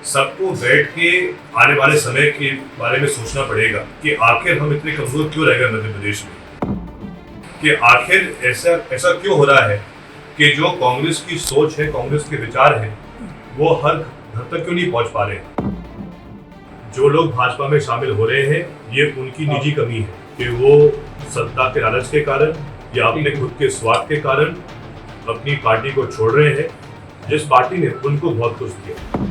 सबको बैठ के आने वाले समय के बारे में सोचना पड़ेगा कि आखिर हम इतने कमजोर क्यों रह गए मध्य प्रदेश में, कि आखिर ऐसा ऐसा क्यों हो रहा है कि जो कांग्रेस की सोच है, कांग्रेस के विचार हैं, वो हर घर तक क्यों नहीं पहुंच पा रहे हैं। जो लोग भाजपा में शामिल हो रहे हैं, ये उनकी निजी कमी है कि वो सत्ता के लालच के कारण या अपने खुद के स्वार्थ के कारण अपनी पार्टी को छोड़ रहे हैं, जिस पार्टी ने उनको बहुत कुछ दिया।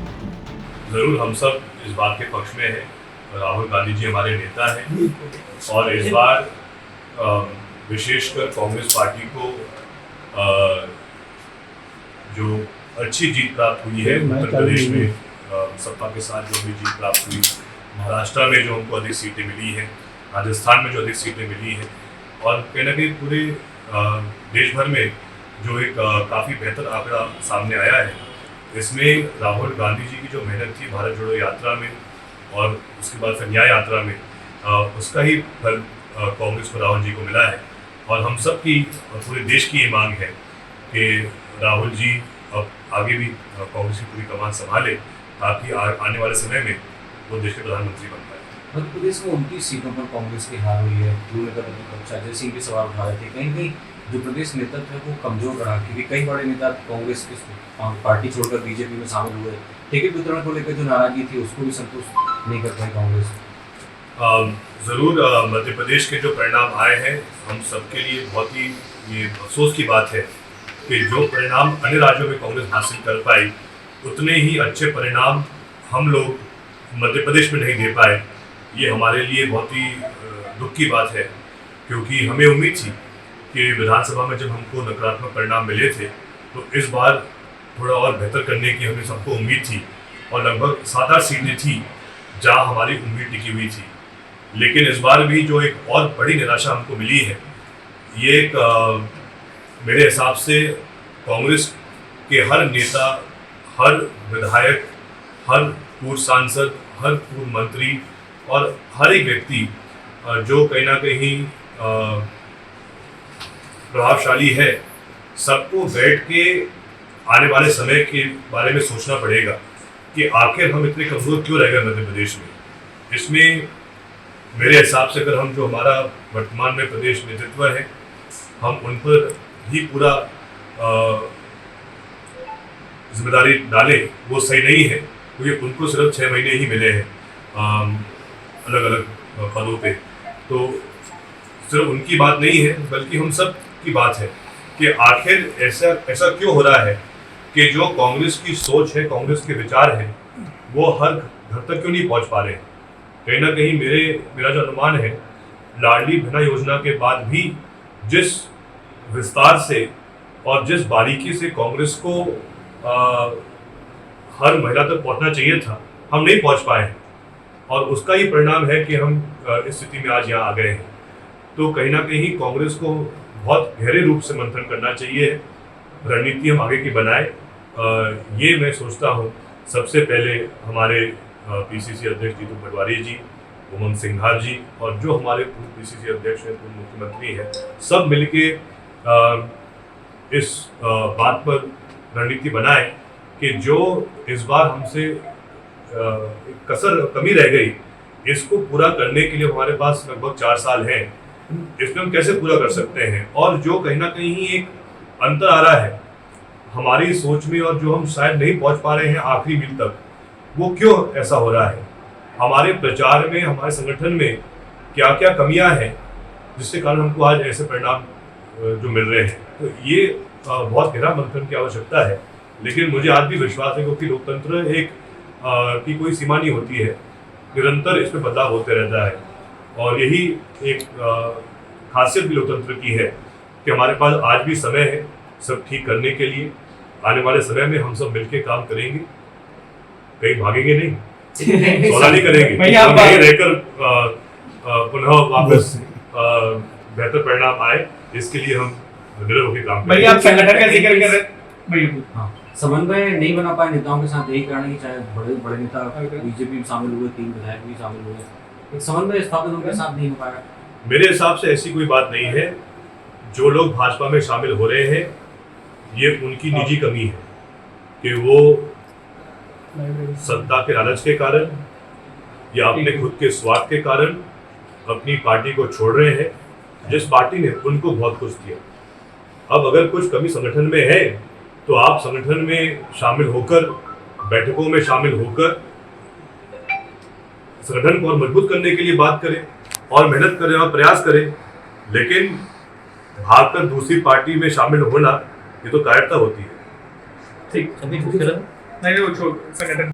जरूर हम सब इस बात के पक्ष में हैं। राहुल गांधी जी हमारे नेता हैं और इस बार विशेषकर कांग्रेस पार्टी को जो अच्छी जीत प्राप्त हुई है उत्तर प्रदेश में, सपा के साथ जो भी जीत प्राप्त हुई, महाराष्ट्र में जो हमको अधिक सीटें मिली हैं, राजस्थान में जो अधिक सीटें मिली हैं, और कहीं ना कहीं पूरे देश भर में जो एक काफ़ी बेहतर आंकड़ा सामने आया है, इसमें राहुल गांधी जी की जो मेहनत थी भारत जोड़ो यात्रा में और उसके बाद फिर न्याय यात्रा में, उसका ही फल कांग्रेस को राहुल जी को मिला है। और हम सब की पूरे देश की ये मांग है कि राहुल जी अब आगे भी कांग्रेस की पूरी कमान संभाले, ताकि आने वाले समय में वो देश के प्रधानमंत्री बन पाए। मध्य प्रदेश में 29 सीटों पर कांग्रेस की हार हुई है। जो नेता प्रतिपक्ष अजय सिंह भी सवाल उठा रहे थे, कहीं कहीं जो प्रदेश नेतृत्व है वो कमजोर रहा, क्योंकि कई बड़े नेता कांग्रेस की पार्टी छोड़कर बीजेपी में शामिल हुए। टिकट वितरण को लेकर जो नाराजगी थी उसको भी संतुष्ट नहीं कर पाई कांग्रेस। ज़रूर मध्य प्रदेश के जो परिणाम आए हैं, हम सबके लिए बहुत ही ये अफसोस की बात है कि जो परिणाम अन्य राज्यों में कांग्रेस हासिल कर पाई, उतने ही अच्छे परिणाम हम लोग मध्य प्रदेश में नहीं दे पाए। ये हमारे लिए बहुत ही दुख की बात है, क्योंकि हमें उम्मीद थी कि विधानसभा में जब हमको नकारात्मक परिणाम मिले थे, तो इस बार थोड़ा और बेहतर करने की हमें सबको उम्मीद थी, और लगभग 7-8 सीटें थी जहां हमारी उम्मीद टिकी हुई थी। लेकिन इस बार भी जो एक और बड़ी निराशा हमको मिली है, ये एक मेरे हिसाब से कांग्रेस के हर नेता, हर विधायक, हर पूर्व सांसद, हर पूर्व मंत्री और हर एक व्यक्ति जो कहीं ना कहीं प्रभावशाली है, सबको बैठ के आने वाले समय के बारे में सोचना पड़ेगा कि आखिर हम इतने कमजोर क्यों रह गए मध्य प्रदेश में। इसमें मेरे हिसाब से अगर हम जो हमारा वर्तमान में प्रदेश नेतृत्व है, हम उन पर ही पूरा जिम्मेदारी डालें, वो सही नहीं है, क्योंकि उनको सिर्फ 6 महीने ही मिले हैं अलग अलग पदों पे। तो सिर्फ उनकी बात नहीं है, बल्कि हम सब की बात है कि आखिर ऐसा क्यों हो रहा है कि जो कांग्रेस की सोच है, कांग्रेस के विचार हैं, वो हर घर तक क्यों नहीं पहुंच पा रहे हैं। कहीं ना कहीं मेरा जो अनुमान है, लाडली बहना योजना के बाद भी जिस विस्तार से और जिस बारीकी से कांग्रेस को हर महिला तक पहुंचना चाहिए था, हम नहीं पहुंच पाए हैं, और उसका ही परिणाम है कि हम इस स्थिति में आज यहाँ आ गए हैं। तो कहीं ना कहीं कांग्रेस को बहुत गहरे रूप से मंथन करना चाहिए, रणनीति हम आगे की बनाए। ये मैं सोचता हूँ सबसे पहले हमारे पीसीसी अध्यक्ष जीतू पटवारी जी, उमंग सिंघार जी, और जो हमारे पूर्व पीसीसी अध्यक्ष हैं, पूर्व मुख्यमंत्री हैं, सब मिलके इस बात पर रणनीति बनाए कि जो इस बार हमसे कमी रह गई, इसको पूरा करने के लिए हमारे पास लगभग 4 साल हैं, इसमें हम कैसे पूरा कर सकते हैं। और जो कहीं ना कहीं एक अंतर आ रहा है हमारी सोच में, और जो हम शायद नहीं पहुंच पा रहे हैं आखिरी मील तक, वो क्यों ऐसा हो रहा है, हमारे प्रचार में, हमारे संगठन में क्या क्या कमियां हैं, जिसके कारण हमको आज ऐसे परिणाम जो मिल रहे हैं। तो ये बहुत गहरा मंथन की आवश्यकता है। लेकिन मुझे आज भी विश्वास है, क्योंकि लोकतंत्र की कोई सीमा नहीं होती है, निरंतर इसमें बदलाव होते रहता है, और यही एक खासियत भी लोकतंत्र की है कि हमारे पास आज भी समय है सब ठीक करने के लिए। आने वाले समय में हम सब मिलकर काम करेंगे, कहीं भागेंगे नहीं, सौदा नहीं करेंगे, हम यहीं रहकर पुनः वापस बेहतर परिणाम आए, इसके लिए हम दृढ़ होकर काम करेंगे। आप संगठन का जिक्र कर रहे, समन्वय नहीं बना पाए नेताओं के साथ, यही कारण है कि चाहे बड़े नेता बीजेपी में शामिल हुए, 3 विधायक भी शामिल हुए, एक समन्वय स्थापित उनके साथ नहीं हो पाया। मेरे हिसाब से ऐसी कोई बात नहीं है। जो लोग भाजपा में शामिल हो रहे हैं, ये उनकी निजी कमी है कि वो सत्ता के लालच के कारण या अपने खुद के स्वार्थ के कारण अपनी पार्टी को छोड़ रहे हैं, जिस पार्टी ने उनको बहुत कुछ दिया। अब अगर कुछ कमी संगठन में है तो आप संगठन में शामिल होकर, बैठकों में शामिल होकर संगठन को और मजबूत करने के लिए बात करें और मेहनत करें और प्रयास करें। लेकिन भागकर दूसरी पार्टी में शामिल होना, ये तो कायरता होती है। ठीक, अभी दूसरा नहीं वो छोड़ संगठन